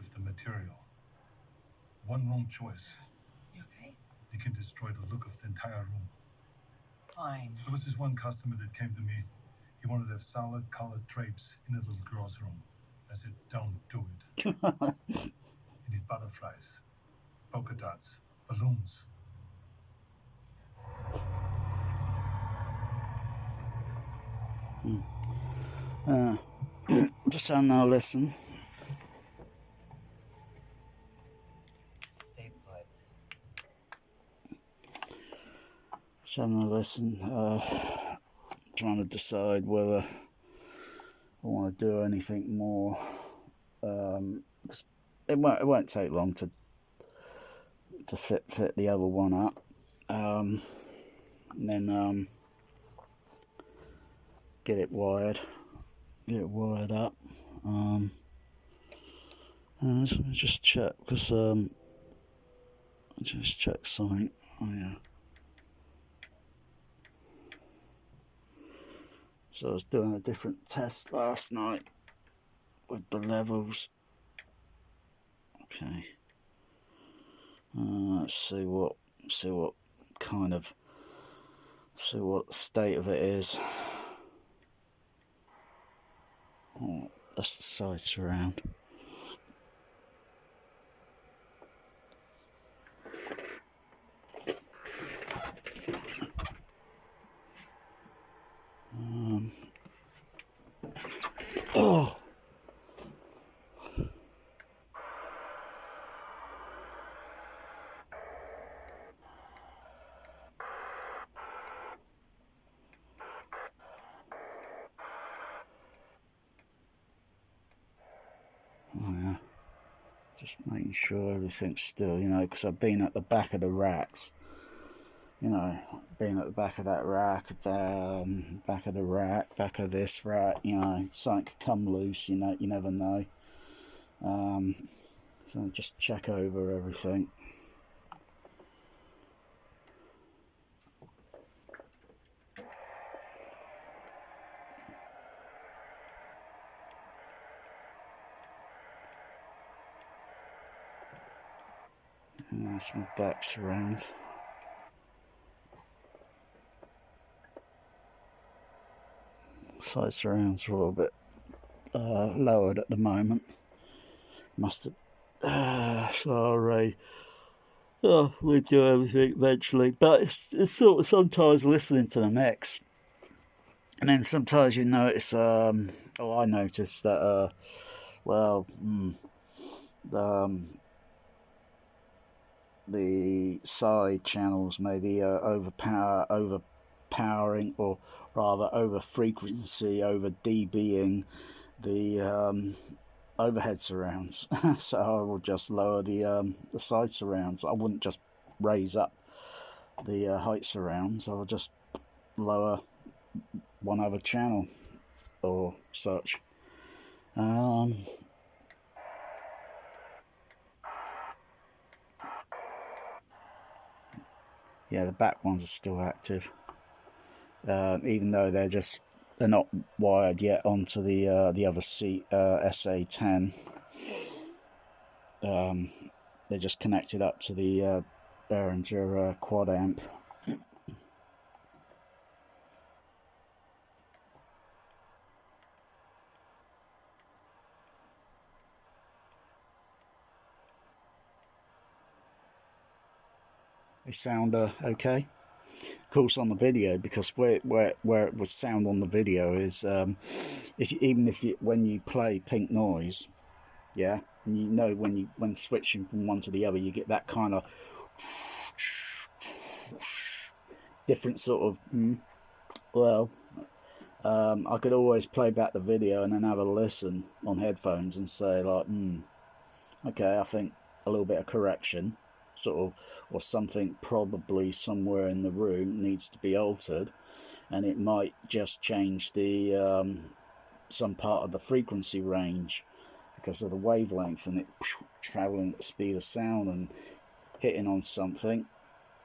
of the material. One wrong choice. You okay? It can destroy the look of the entire room. Fine. There was this one customer that came to me. He wanted to have solid colored drapes in a little girl's room. I said, don't do it. You need butterflies, polka dots, balloons. Just having a listen. Stay put. Just having a listen. Trying to decide whether I want to do anything more. Cause it won't take long to fit the other one up. And then get it wired up. Just check, because just check something. Oh yeah. So I was doing a different test last night with the levels. Okay. Let's see what the state of it is. Oh, that's the side surround. Oh. Oh yeah. Just making sure everything's still, because I've been at the back of the racks. Being at the back of that rack, back of the rack, back of this rack, something could come loose, you never know. So just check over everything. That's my back surrounds. Side surrounds are a little bit lowered at the moment. Must have. Sorry. Oh, we do everything eventually, but it's sort of sometimes listening to the mix, and then sometimes you notice. I noticed that. The side channels maybe overpowering, or rather over frequency, over dBing the overhead surrounds. So I will just lower the side surrounds. I wouldn't just raise up the height surrounds. I will just lower one other channel or such. Yeah, the back ones are still active, even though they're not wired yet onto the other SA10. They're just connected up to the Behringer quad amp. They sound okay. Of course, on the video, because where it would sound on the video is when you play pink noise, yeah, and when switching from one to the other, you get that kind of different sort of. I could always play back the video and then have a listen on headphones and say like, okay, I think a little bit of correction, sort of, or something probably somewhere in the room needs to be altered, and it might just change the some part of the frequency range because of the wavelength, and it traveling at the speed of sound and hitting on something,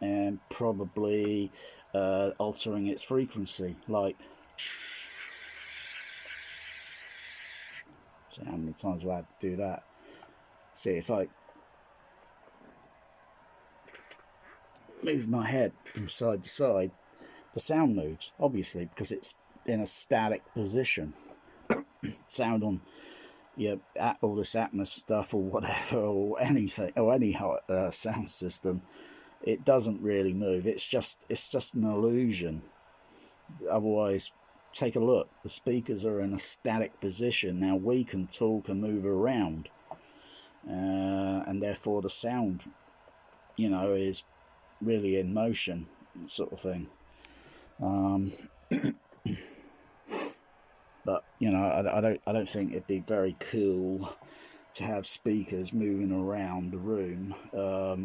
and probably altering its frequency. Like, so how many times have I had to do that? See, if I move my head from side to side, the sound moves, obviously, because it's in a static position. Sound on all this Atmos stuff or whatever, or anything, or any sound system, it doesn't really move. It's just an illusion. Otherwise, take a look. The speakers are in a static position. Now we can talk and move around, and therefore the sound, is really in motion, sort of thing. But I don't think it'd be very cool to have speakers moving around the room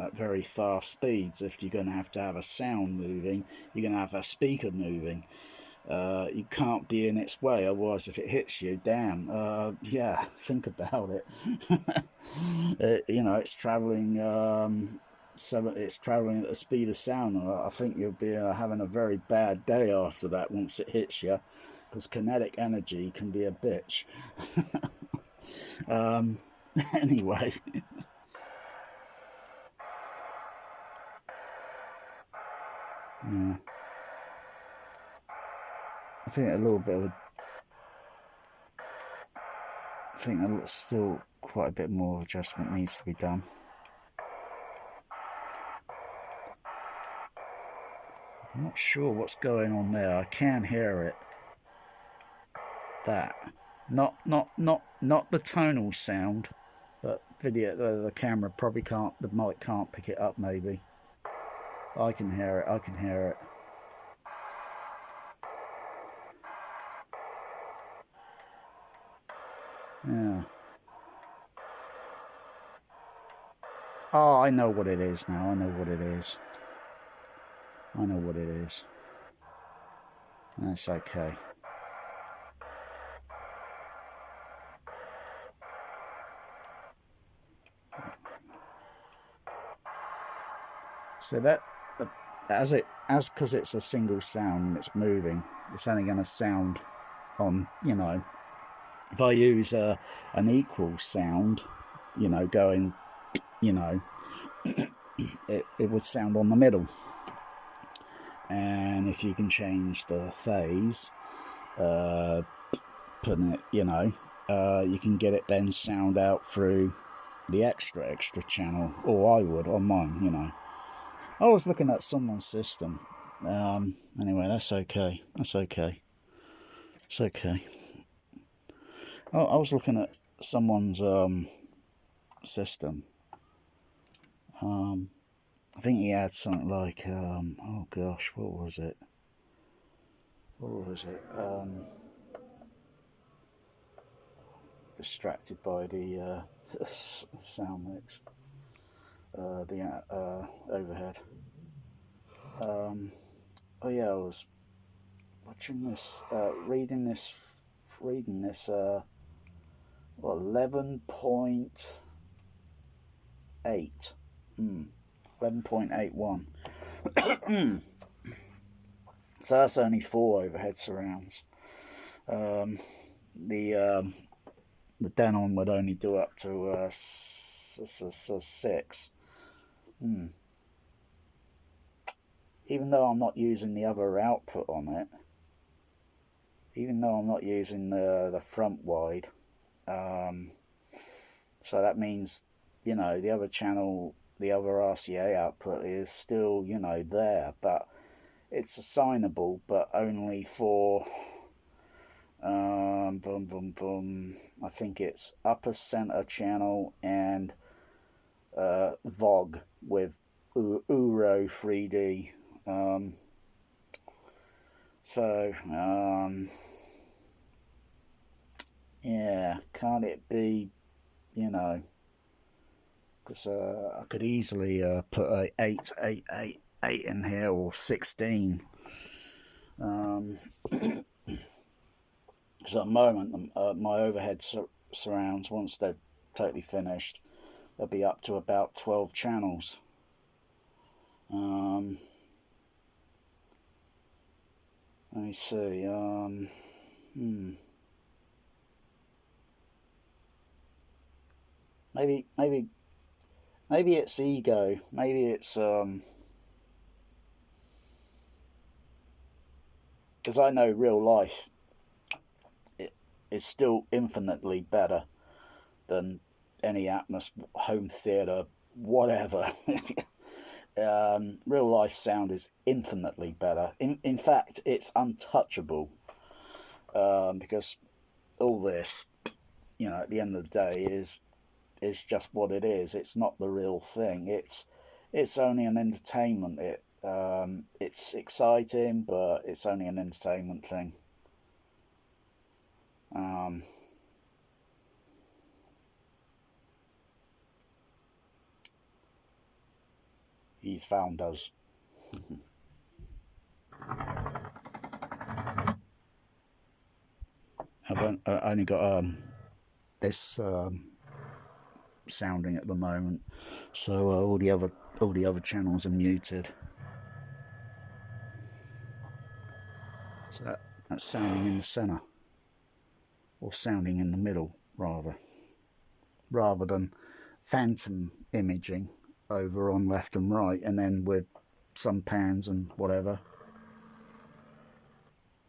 at very fast speeds. If you're going to have a sound moving, you're going to have a speaker moving. You can't be in its way, otherwise if it hits you, damn, think about it. It's traveling it's traveling at the speed of sound. I think you'll be having a very bad day after that once it hits you, because kinetic energy can be a bitch. Anyway. Yeah. I think still quite a bit more adjustment needs to be done. I'm not sure what's going on there. I can hear it. That. Not the tonal sound, but the camera probably can't, the mic can't pick it up maybe. I can hear it. Yeah. Oh, I know what it is now. I know what it is. That's okay. So that, because it's a single sound and it's moving, it's only going to sound on, if I use an equal sound, going, it would sound on the middle. And if you can change the phase, putting it, you can get it then sound out through the extra channel, or I would on mine, I was looking at someone's system. Anyway, that's okay. It's okay. I was looking at someone's system. I think he had something like, oh gosh, what was it? Distracted by the sound mix, the overhead. Oh yeah, I was watching this, reading this, 11.8, 11.81. So that's only 4 overhead surrounds. The Denon would only do up to 6. Even though I'm not using the other output on it, even though I'm not using the front wide, so that means, the other channel, the other RCA output is still, there, but it's assignable, but only for, I think it's upper center channel and VOG with Uro 3D. Yeah, can't it be, because I could easily put a 8 in here, or 16. So at the moment, my overhead surrounds, once they're totally finished, they'll be up to about 12 channels. Let me see. maybe it's ego. Maybe it's because I know real life is still infinitely better than any Atmos home theater, whatever. Real life sound is infinitely better. In fact, it's untouchable, because all this, at the end of the day, is just what it is. It's not the real thing. It's only an entertainment. It's exciting, but it's only an entertainment thing. He's found us. I only got this sounding at the moment, so all the other channels are muted. So that's sounding in the center, or sounding in the middle, rather than phantom imaging over on left and right, and then with some pans and whatever.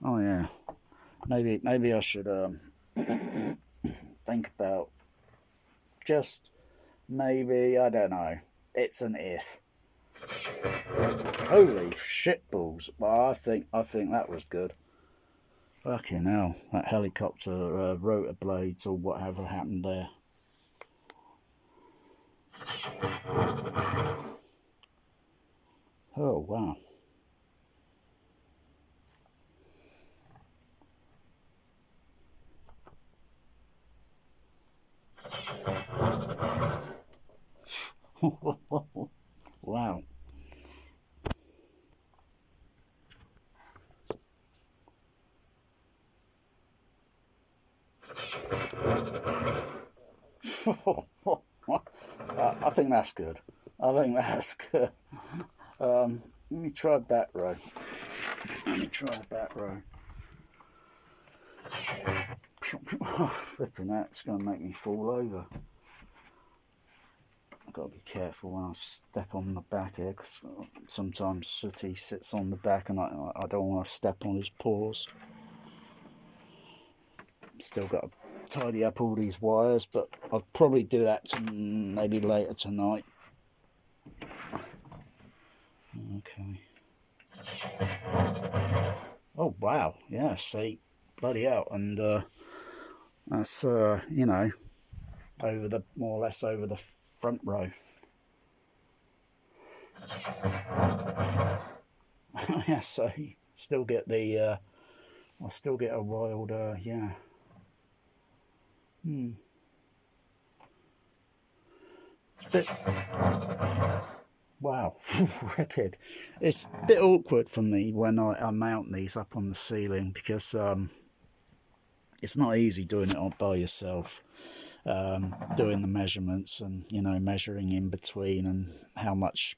Oh yeah, maybe I should think about, just maybe, I don't know. It's an if. Holy shitballs! Well, I think that was good. Fucking hell, that helicopter rotor blades or whatever happened there. Oh wow. Wow. I think that's good. Let me try back row. Flipping that, it's going to make me fall over. I've got to be careful when I step on the back here, because sometimes Sooty sits on the back and I don't want to step on his paws. Still got to tidy up all these wires, but I'll probably do that maybe later tonight. Okay. Oh wow, yeah, see, bloody hell. And that's over the, more or less over the front row. Yeah, so still get the I still get a wild yeah. It's a bit, wow, wicked. It's a bit awkward for me when I mount these up on the ceiling, because it's not easy doing it all by yourself, doing the measurements and measuring in between and how much,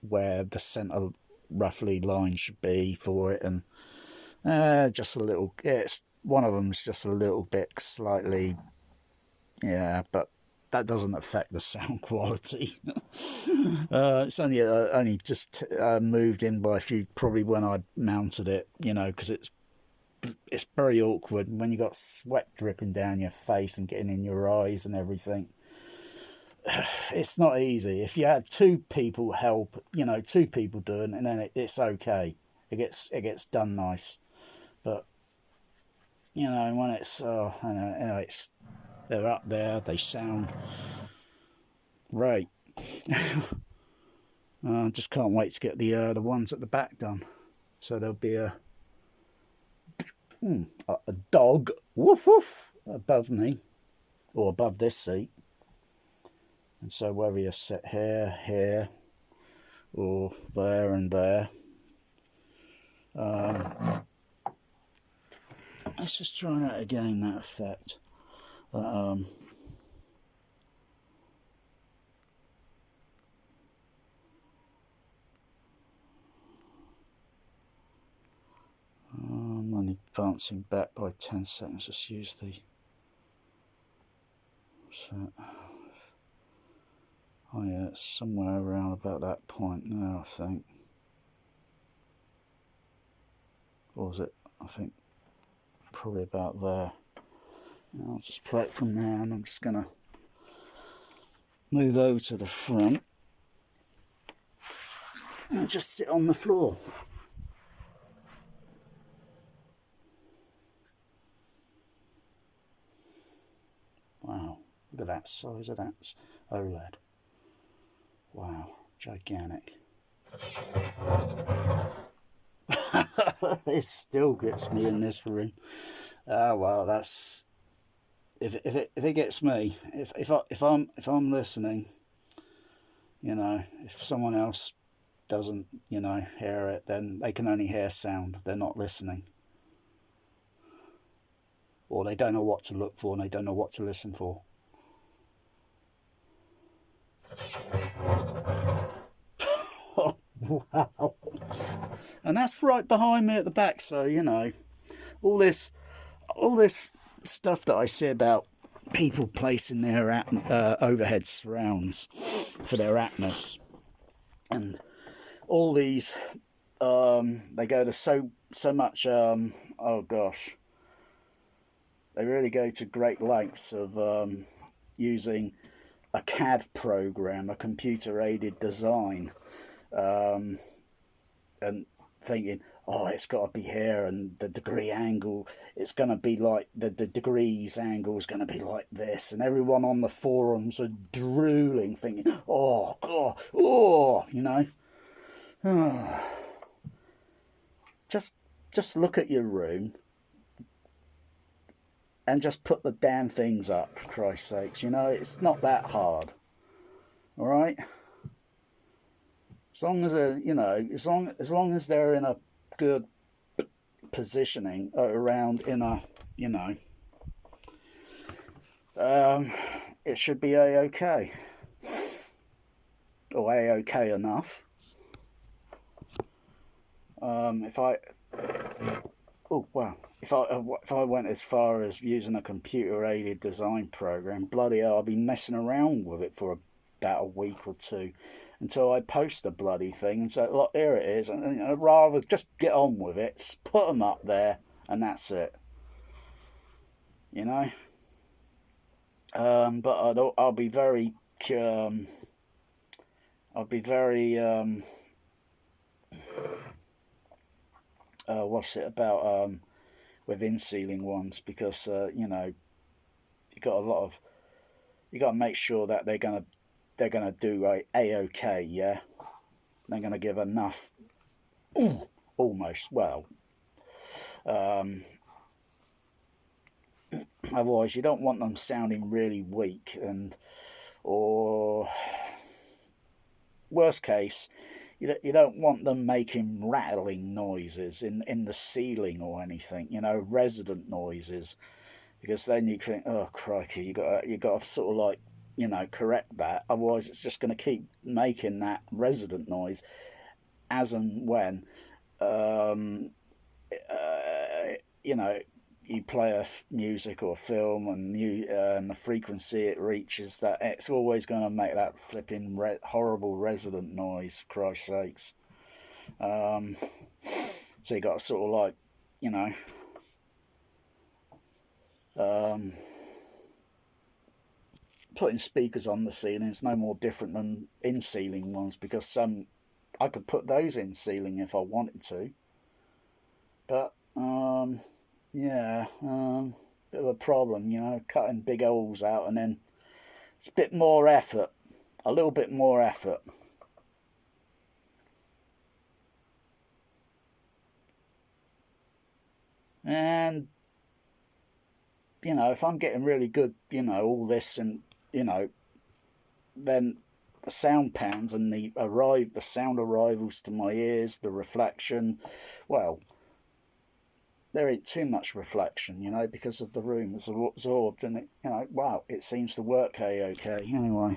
where the center roughly line should be for it, and just a little, it's one of them's just a little bit slightly, yeah, but that doesn't affect the sound quality. It's only just moved in by a few, probably when I mounted it, because it's very awkward when you got sweat dripping down your face and getting in your eyes and everything. It's not easy. If you had two people help, two people doing, and then it's okay. It gets done nice. But when it's it's, they're up there, they sound great. I just can't wait to get the ones at the back done. So there'll be a dog, woof woof, above me, or above this seat. And so whether you sit here, or there and there, let's just try that again, that effect. I'm only advancing back by 10 seconds. Just use the set. Oh yeah, it's somewhere around about that point now, I think. Or was it? I think probably about there. I'll just play it from there, and I'm just going to move over to the front and just sit on the floor. Wow, look at that size of that OLED. Wow, gigantic. It still gets me in this room. Ah, well, that's if it gets me, if I'm listening, you know, if someone else doesn't, you know, hear it, then they can only hear sound. They're not listening, or they don't know what to look for and they don't know what to listen for. Oh, wow. And that's right behind me at the back, so you know, all this stuff that I see about people placing their overhead surrounds for their Atmos, and all these they go to so much oh gosh, they really go to great lengths of using a CAD program, a computer aided design, and thinking, oh, it's got to be here, and the degree angle, it's going to be like, the degrees angle is going to be like this, and everyone on the forums are drooling, thinking, oh, God, oh, you know. Just look at your room and just put the damn things up, for Christ's sakes, you know, it's not that hard, all right? As long as you know, as long as they're in a good positioning around in a, you know, it should be a-okay, or a-okay enough. If I went as far as using a computer aided design program, bloody hell, I'll be messing around with it for about a week or two until I post the bloody thing and say, look, here it is, and I'd rather just get on with it, put them up there, and that's it, you know. But I'll be very what's it about with in-ceiling ones, because you know, you got to make sure that they're gonna do a-okay, yeah. They're gonna give enough, almost, well, otherwise you don't want them sounding really weak, and or worst case, you don't want them making rattling noises in the ceiling or anything, you know, resonant noises, because then you think, oh crikey, you got to sort of like, you know, correct that, otherwise it's just going to keep making that resonant noise as and when you know, you play music or film, and the frequency it reaches, that it's always going to make that flipping horrible resonant noise, for Christ's sakes. So you got to sort of like, you know, putting speakers on the ceiling is no more different than in ceiling ones, because I could put those in ceiling if I wanted to, but yeah, bit of a problem, you know, cutting big holes out, and then it's a bit more effort, a little bit more effort. And, you know, if I'm getting really good, you know, all this, and, you know, then the sound pans and the sound arrivals to my ears, the reflection, well, there ain't too much reflection, you know, because of the room is absorbed, and it, you know, wow, it seems to work a-okay. Anyway,